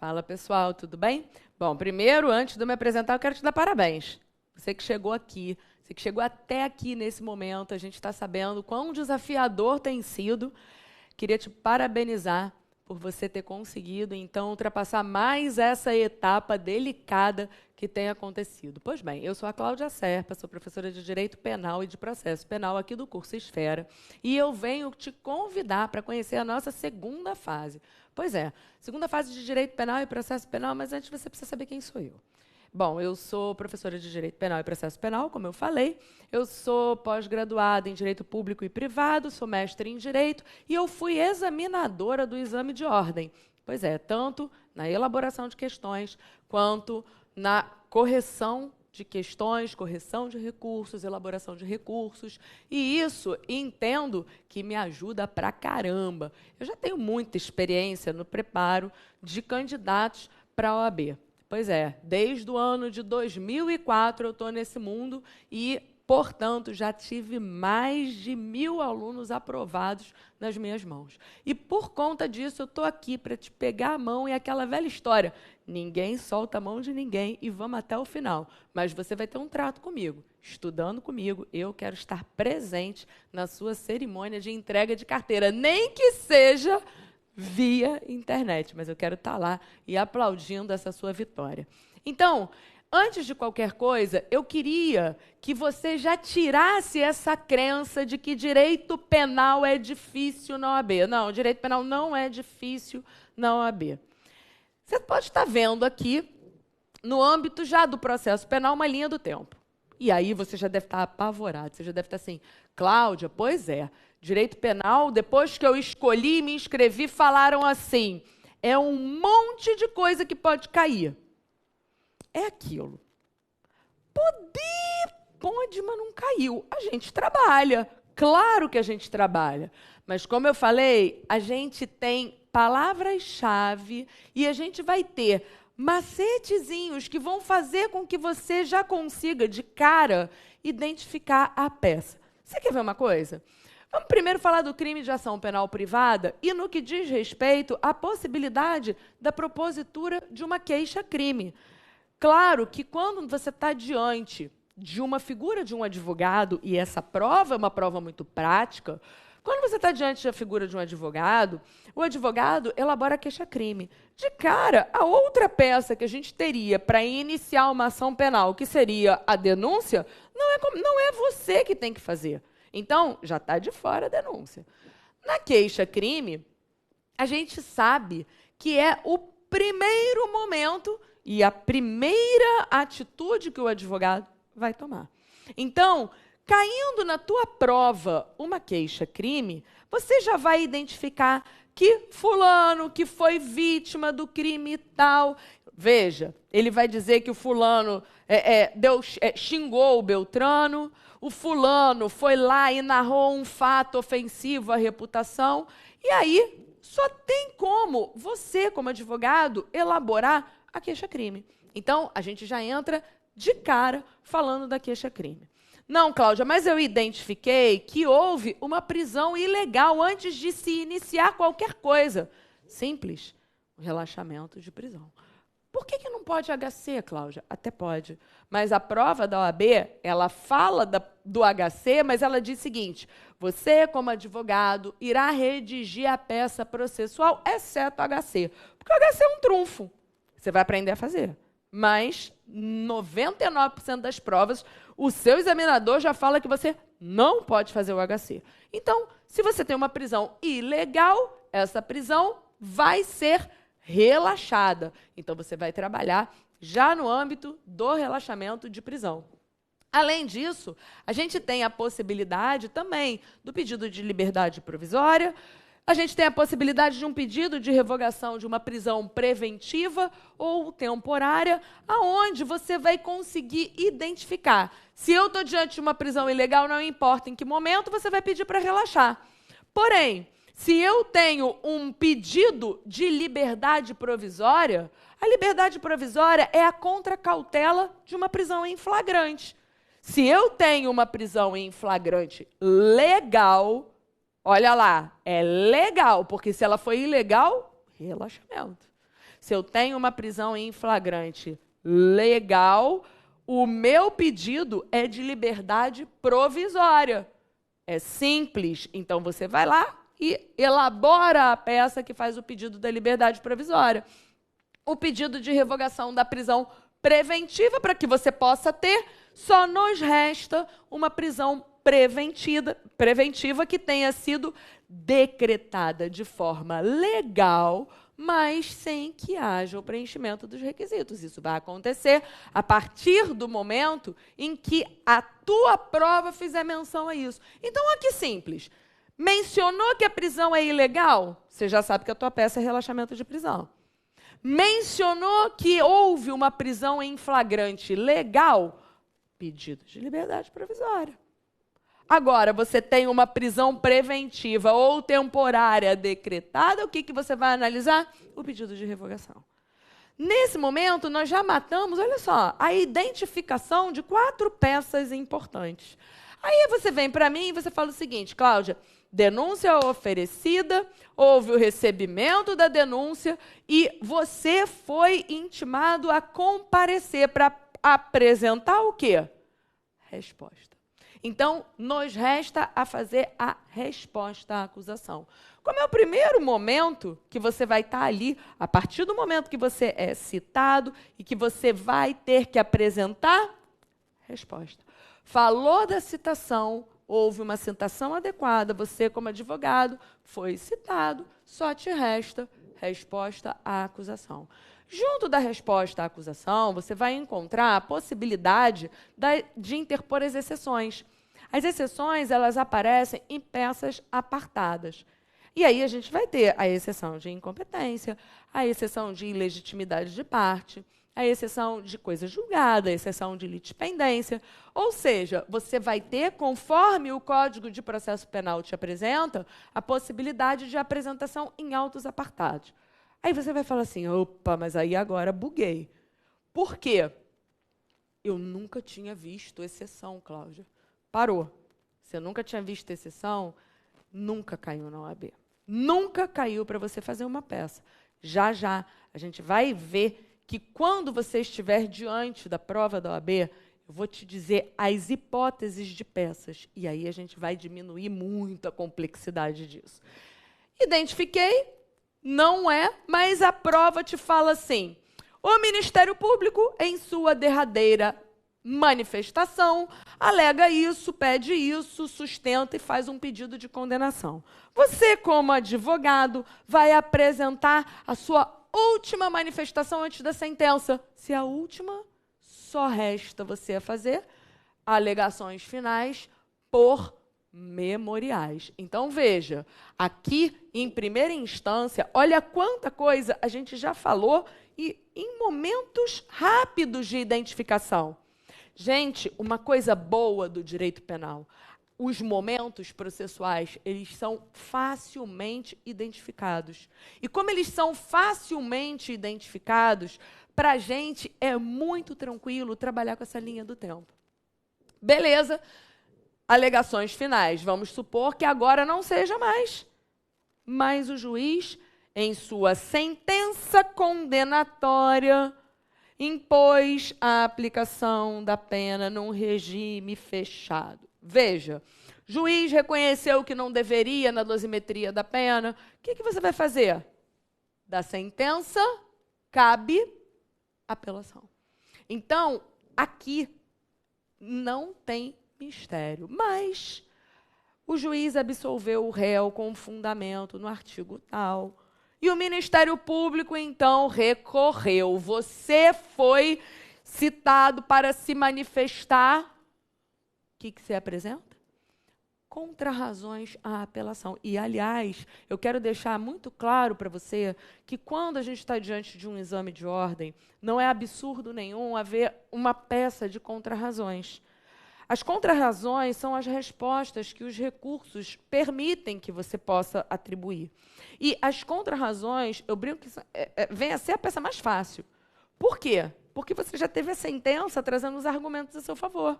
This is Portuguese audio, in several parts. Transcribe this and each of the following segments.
Fala, pessoal, tudo bem? Bom, primeiro, antes de eu me apresentar, eu quero te dar parabéns. Você que chegou aqui, você que chegou até aqui nesse momento, a gente está sabendo quão desafiador tem sido. Queria te parabenizar por você ter conseguido, então, ultrapassar mais essa etapa delicada que tem acontecido. Pois bem, eu sou a Cláudia Serpa, sou professora de Direito Penal e de Processo Penal aqui do curso Esfera, e eu venho te convidar para conhecer a nossa segunda fase. Pois é, segunda fase de Direito Penal e Processo Penal, mas antes você precisa saber quem sou eu. Bom, eu sou professora de Direito Penal e Processo Penal, como eu falei. Eu sou pós-graduada em Direito Público e Privado, sou mestre em Direito e eu fui examinadora do exame de ordem. Pois é, tanto na elaboração de questões, quanto na correção de questões, correção de recursos, elaboração de recursos. E isso, entendo que me ajuda pra caramba. Eu já tenho muita experiência no preparo de candidatos para a OAB. Pois é, desde o ano de 2004 eu estou nesse mundo e, portanto, já tive mais de 1.000 alunos aprovados nas minhas mãos. E, por conta disso, eu estou aqui para te pegar a mão e aquela velha história. Ninguém solta a mão de ninguém e vamos até o final. Mas você vai ter um trato comigo, estudando comigo. Eu quero estar presente na sua cerimônia de entrega de carteira, nem que seja via internet, mas eu quero estar lá e aplaudindo essa sua vitória. Então, antes de qualquer coisa, eu queria que você já tirasse essa crença de que direito penal é difícil na OAB. Não, direito penal não é difícil na OAB. Você pode estar vendo aqui, no âmbito já do processo penal, uma linha do tempo. E aí você já deve estar apavorado, você já deve estar assim, Cláudia, pois é, direito penal, depois que eu escolhi e me inscrevi, falaram assim, é um monte de coisa que pode cair. É aquilo. Pode, mas não caiu. A gente trabalha, claro que a gente trabalha. Mas, como eu falei, a gente tem palavras-chave e a gente vai ter macetezinhos que vão fazer com que você já consiga, de cara, identificar a peça. Você quer ver uma coisa? Vamos primeiro falar do crime de ação penal privada e no que diz respeito à possibilidade da propositura de uma queixa-crime. Claro que quando você está diante de uma figura de um advogado, e essa prova é uma prova muito prática, quando você está diante da figura de um advogado, o advogado elabora a queixa-crime. De cara, a outra peça que a gente teria para iniciar uma ação penal, que seria a denúncia, não é você que tem que fazer. Então, já está de fora a denúncia. Na queixa-crime, a gente sabe que é o primeiro momento e a primeira atitude que o advogado vai tomar. Então, caindo na tua prova uma queixa-crime, você já vai identificar que fulano que foi vítima do crime tal. Veja, ele vai dizer que o fulano xingou o Beltrano, o fulano foi lá e narrou um fato ofensivo à reputação, e aí só tem como você, como advogado, elaborar a queixa-crime. Então, a gente já entra de cara falando da queixa-crime. Não, Cláudia, mas eu identifiquei que houve uma prisão ilegal antes de se iniciar qualquer coisa. Simples, um relaxamento de prisão. Por que não pode HC, Cláudia? Até pode. Mas a prova da OAB, ela fala do HC, mas ela diz o seguinte, você, como advogado, irá redigir a peça processual, exceto o HC. Porque o HC é um trunfo. Você vai aprender a fazer. Mas 99% das provas, o seu examinador já fala que você não pode fazer o HC. Então, se você tem uma prisão ilegal, essa prisão vai ser relaxada. Então, você vai trabalhar já no âmbito do relaxamento de prisão. Além disso, a gente tem a possibilidade também do pedido de liberdade provisória, a gente tem a possibilidade de um pedido de revogação de uma prisão preventiva ou temporária, aonde você vai conseguir identificar. Se eu estou diante de uma prisão ilegal, não importa em que momento, você vai pedir para relaxar. Porém, se eu tenho um pedido de liberdade provisória, a liberdade provisória é a contracautela de uma prisão em flagrante. Se eu tenho uma prisão em flagrante legal, olha lá, é legal, porque se ela foi ilegal, relaxamento. Se eu tenho uma prisão em flagrante legal, o meu pedido é de liberdade provisória. É simples. Então, você vai lá e elabora a peça que faz o pedido da liberdade provisória. O pedido de revogação da prisão preventiva, para que você possa ter, só nos resta uma prisão preventiva que tenha sido decretada de forma legal, mas sem que haja o preenchimento dos requisitos. Isso vai acontecer a partir do momento em que a tua prova fizer menção a isso. Então, olha que simples. Mencionou que a prisão é ilegal? Você já sabe que a tua peça é relaxamento de prisão. Mencionou que houve uma prisão em flagrante legal? Pedido de liberdade provisória. Agora, você tem uma prisão preventiva ou temporária decretada, o que você vai analisar? O pedido de revogação. Nesse momento, nós já matamos, olha só, a identificação de 4 peças importantes. Aí você vem para mim e você fala o seguinte, Cláudia, denúncia oferecida, houve o recebimento da denúncia e você foi intimado a comparecer para apresentar o quê? Resposta. Então, nos resta a fazer a resposta à acusação. Como é o primeiro momento que você vai estar ali, a partir do momento que você é citado e que você vai ter que apresentar resposta. Falou da citação, houve uma citação adequada, você, como advogado, foi citado, só te resta resposta à acusação. Junto da resposta à acusação, você vai encontrar a possibilidade de interpor as exceções. As exceções, elas aparecem em peças apartadas. E aí a gente vai ter a exceção de incompetência, a exceção de ilegitimidade de parte, a exceção de coisa julgada, a exceção de litispendência. Ou seja, você vai ter, conforme o Código de Processo Penal te apresenta, a possibilidade de apresentação em autos apartados. Aí você vai falar assim, opa, mas aí agora buguei. Por quê? Eu nunca tinha visto exceção, Cláudia. Parou. Você nunca tinha visto exceção? Nunca caiu na OAB. Nunca caiu para você fazer uma peça. Já, a gente vai ver que quando você estiver diante da prova da OAB, eu vou te dizer as hipóteses de peças. E aí a gente vai diminuir muito a complexidade disso. Identifiquei, não é, mas a prova te fala assim, o Ministério Público, em sua derradeira manifestação, alega isso, pede isso, sustenta e faz um pedido de condenação. Você, como advogado, vai apresentar a sua última manifestação antes da sentença. Se a última, só resta você a fazer alegações finais por memoriais. Então, veja, aqui, em primeira instância, olha quanta coisa a gente já falou e em momentos rápidos de identificação. Gente, uma coisa boa do direito penal, os momentos processuais, eles são facilmente identificados. E como eles são facilmente identificados, para a gente é muito tranquilo trabalhar com essa linha do tempo. Beleza, alegações finais. Vamos supor que agora não seja mais. Mas o juiz, em sua sentença condenatória, impôs a aplicação da pena num regime fechado. Veja, juiz reconheceu que não deveria na dosimetria da pena. O que você vai fazer? Da sentença, cabe apelação. Então, aqui não tem mistério, mas o juiz absolveu o réu com fundamento no artigo tal. E o Ministério Público, então, recorreu. Você foi citado para se manifestar. O que você apresenta? Contrarrazões à apelação. E, aliás, eu quero deixar muito claro para você que quando a gente está diante de um exame de ordem, não é absurdo nenhum haver uma peça de contrarrazões. As contrarrazões são as respostas que os recursos permitem que você possa atribuir. E as contrarrazões, eu brinco que vem a ser a peça mais fácil. Por quê? Porque você já teve a sentença trazendo os argumentos a seu favor.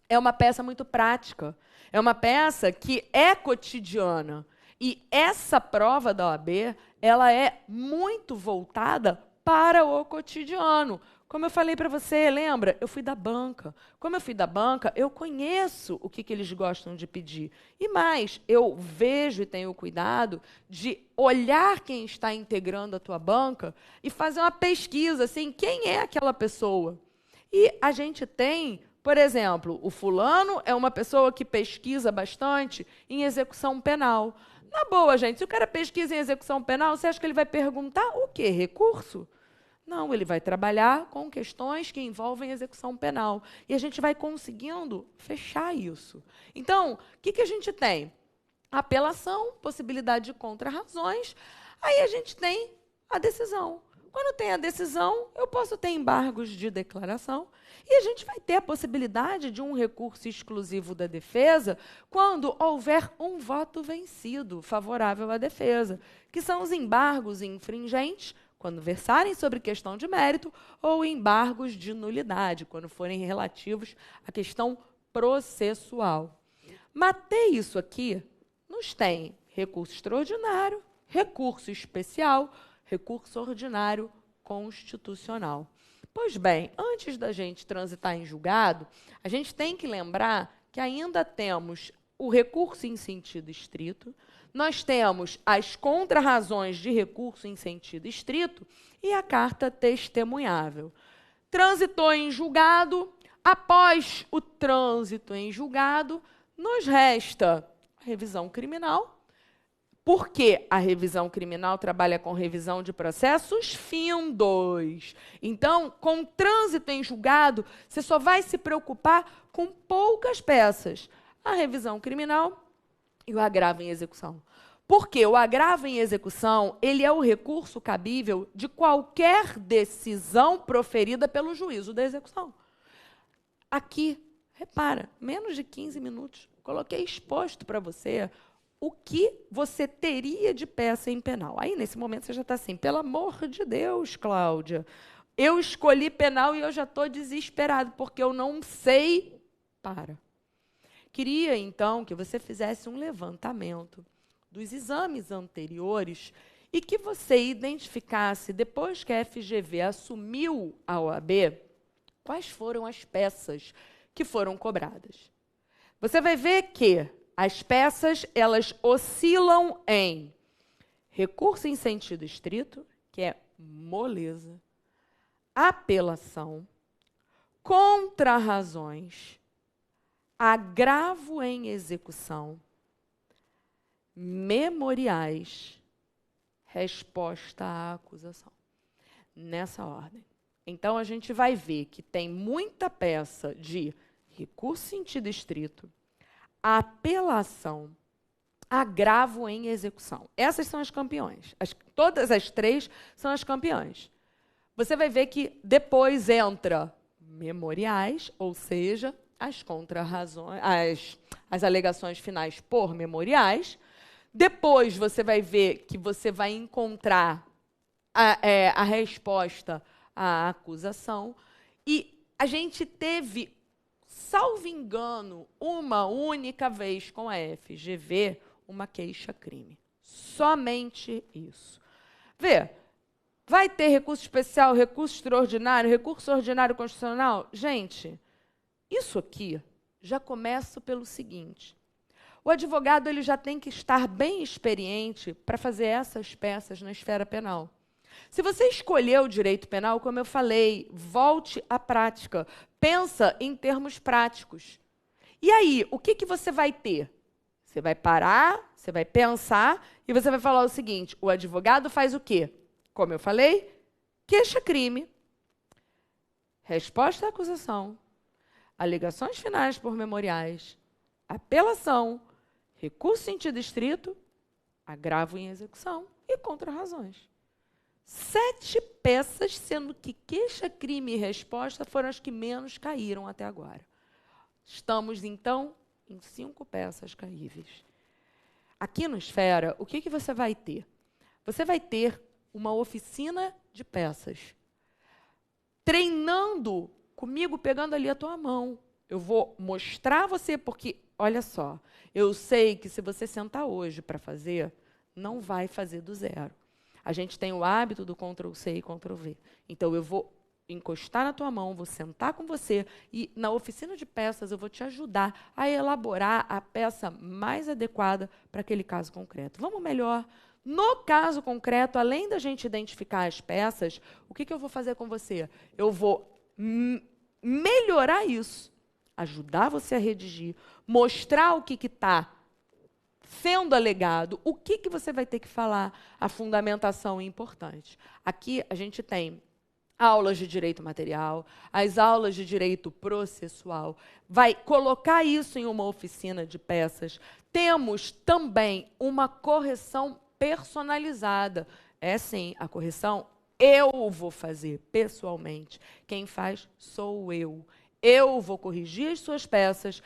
É uma peça muito prática. É uma peça que é cotidiana. E essa prova da OAB, ela é muito voltada para o cotidiano. Como eu falei para você, lembra? Eu fui da banca. Como eu fui da banca, eu conheço o que eles gostam de pedir. E mais, eu vejo e tenho cuidado de olhar quem está integrando a tua banca e fazer uma pesquisa, assim, quem é aquela pessoa? E a gente tem, por exemplo, o fulano é uma pessoa que pesquisa bastante em execução penal. Na boa, gente, se o cara pesquisa em execução penal, você acha que ele vai perguntar o quê? Recurso? Não, ele vai trabalhar com questões que envolvem execução penal. E a gente vai conseguindo fechar isso. Então, o que a gente tem? Apelação, possibilidade de contra-razões. Aí a gente tem a decisão. Quando tem a decisão, eu posso ter embargos de declaração. E a gente vai ter a possibilidade de um recurso exclusivo da defesa quando houver um voto vencido favorável à defesa, que são os embargos infringentes, quando versarem sobre questão de mérito, ou embargos de nulidade, quando forem relativos à questão processual. Matei isso aqui, nos tem recurso extraordinário, recurso especial, recurso ordinário constitucional. Pois bem, antes da gente transitar em julgado, a gente tem que lembrar que ainda temos o recurso em sentido estrito, nós temos as contrarrazões de recurso em sentido estrito e a carta testemunhável. Transitou em julgado, após o trânsito em julgado, nos resta a revisão criminal, porque a revisão criminal trabalha com revisão de processos findos. Então, com trânsito em julgado, você só vai se preocupar com poucas peças. A revisão criminal e o agravo em execução. Porque o agravo em execução, ele é o recurso cabível de qualquer decisão proferida pelo juízo da execução. Aqui, repara, menos de 15 minutos, coloquei exposto para você o que você teria de peça em penal. Aí, nesse momento, você já está assim, pelo amor de Deus, Cláudia, eu escolhi penal e eu já estou desesperado, porque eu não sei. Queria, então, que você fizesse um levantamento dos exames anteriores e que você identificasse, depois que a FGV assumiu a OAB, quais foram as peças que foram cobradas. Você vai ver que as peças, elas oscilam em recurso em sentido estrito, que é moleza, apelação, contrarrazões, agravo em execução, memoriais, resposta à acusação. Nessa ordem. Então, a gente vai ver que tem muita peça de recurso em sentido estrito, apelação, agravo em execução. Essas são as campeões. Todas as três são as campeãs. Você vai ver que depois entra memoriais, ou seja, as contrarrazões, as alegações finais por memoriais. Depois você vai ver que você vai encontrar a resposta à acusação. E a gente teve, salvo engano, uma única vez com a FGV, uma queixa-crime. Somente isso. Vê, vai ter recurso especial, recurso extraordinário, recurso ordinário constitucional? Gente, isso aqui já começa pelo seguinte. O advogado ele já tem que estar bem experiente para fazer essas peças na esfera penal. Se você escolheu o direito penal, como eu falei, volte à prática. Pensa em termos práticos. E aí, o que você vai ter? Você vai parar, você vai pensar e você vai falar o seguinte, o advogado faz o quê? Como eu falei, queixa-crime, resposta à acusação, alegações finais por memoriais, apelação, recurso em sentido estrito, agravo em execução e contrarrazões. 7 peças, sendo que queixa, crime e resposta foram as que menos caíram até agora. Estamos, então, em 5 peças caíveis. Aqui no Esfera, o que você vai ter? Você vai ter uma oficina de peças, treinando comigo, pegando ali a tua mão. Eu vou mostrar a você, porque, olha só, eu sei que se você sentar hoje para fazer, não vai fazer do zero. A gente tem o hábito do Ctrl+C e Ctrl+V. Então, eu vou encostar na tua mão, vou sentar com você e na oficina de peças eu vou te ajudar a elaborar a peça mais adequada para aquele caso concreto. Vamos melhor. No caso concreto, além da gente identificar as peças, o que eu vou fazer com você? Eu vou melhorar isso, ajudar você a redigir, mostrar o que está sendo alegado, o que você vai ter que falar, a fundamentação é importante. Aqui a gente tem aulas de direito material, as aulas de direito processual, vai colocar isso em uma oficina de peças. Temos também uma correção personalizada. É sim, a correção eu vou fazer pessoalmente. Quem faz sou eu. Eu vou corrigir as suas peças,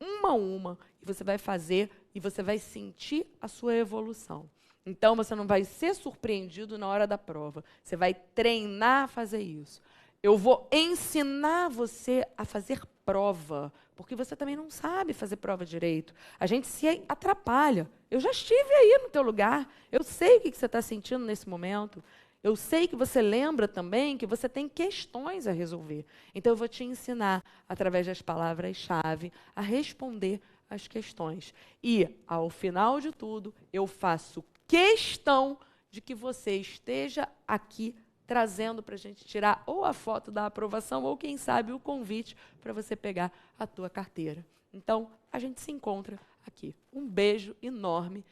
uma a uma, e você vai fazer e você vai sentir a sua evolução. Então, você não vai ser surpreendido na hora da prova. Você vai treinar a fazer isso. Eu vou ensinar você a fazer prova, porque você também não sabe fazer prova direito. A gente se atrapalha. Eu já estive aí no teu lugar. Eu sei o que você está sentindo nesse momento. Eu sei que você lembra também que você tem questões a resolver. Então, eu vou te ensinar, através das palavras-chave, a responder as questões. E, ao final de tudo, eu faço questão de que você esteja aqui trazendo para a gente tirar ou a foto da aprovação ou, quem sabe, o convite para você pegar a tua carteira. Então, a gente se encontra aqui. Um beijo enorme